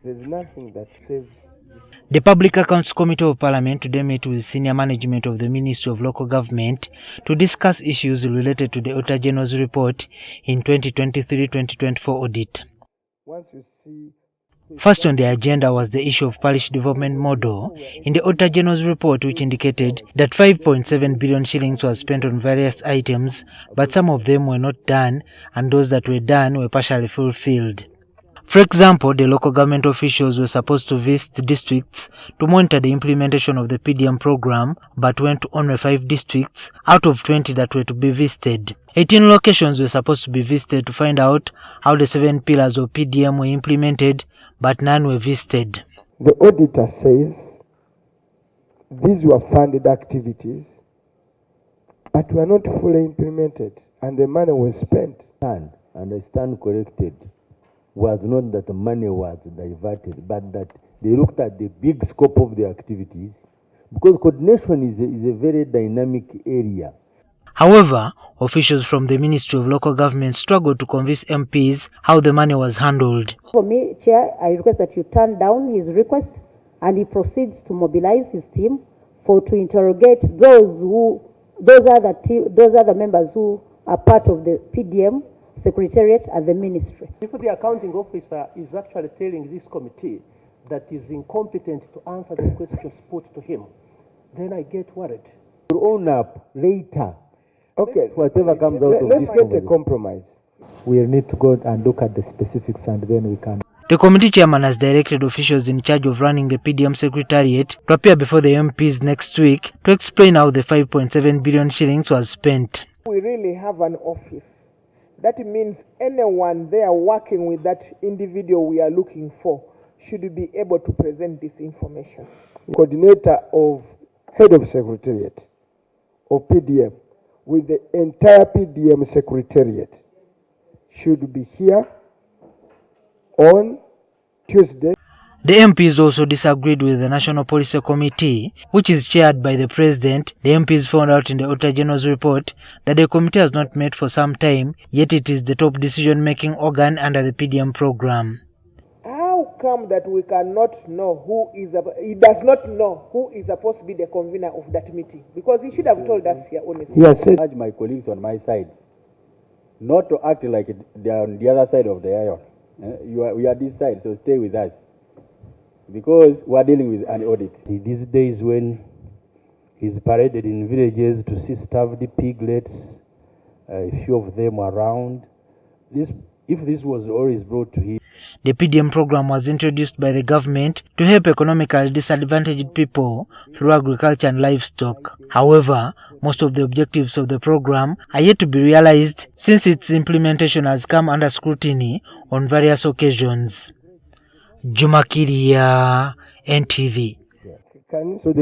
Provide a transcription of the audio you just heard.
There's nothing that saves. The Public Accounts Committee of Parliament today met with senior management of the Ministry of Local Government to discuss issues related to the Auditor General's report in 2023-2024 audit. Once you see First on the agenda was the issue of Parish Development Model in the Auditor General's report, which indicated that 5.7 billion shillings was spent on various items, but some of them were not done and those that were done were partially fulfilled. For example, the local government officials were supposed to visit districts to monitor the implementation of the PDM program, but went to only 5 districts out of 20 that were to be visited. 18 locations were supposed to be visited to find out how the 7 pillars of PDM were implemented, but none were visited. the auditor says these were funded activities, but were not fully implemented, and the money was spent. And I stand corrected. Was not that the money was diverted, but that they looked at the big scope of the activities, because coordination is a very dynamic area. However, officials from the Ministry of Local Government struggled to convince MPs how the money was handled. For me, Chair, I request that you turn down his request and he proceeds to mobilize his team to interrogate those other members who are part of the PDM Secretariat and the Ministry. If the accounting officer is actually telling this committee that is incompetent to answer the questions put to him, then I get worried. To own up later. Okay, Whatever comes out of let's this get a compromise. We need to go and look at the specifics and then we can. The committee chairman has directed officials in charge of running the PDM Secretariat to appear before the MPs next week to explain how the 5.7 billion shillings was spent. We really have an office. That means anyone there working with that individual we are looking for should be able to present this information. Coordinator of head of secretariat of PDM with the entire PDM secretariat should be here on Tuesday. The MPs also disagreed with the National Policy Committee, which is chaired by the President. The MPs found out in the Auditor General's report that the committee has not met for some time, yet it is the top decision-making organ under the PDM program. How come that we cannot know he does not know who is supposed to be the convener of that meeting? Because he should have told us here honestly. He has said, I urge my colleagues on my side not to act like they are on the other side of the aisle. We are this side, so stay with us, because we are dealing with an audit. These days when he's paraded in villages to see starved piglets, a few of them around, if this was always brought to him. The PDM program was introduced by the government to help economically disadvantaged people through agriculture and livestock. However, most of the objectives of the program are yet to be realized since its implementation has come under scrutiny on various occasions. Juma Kirya, NTV. so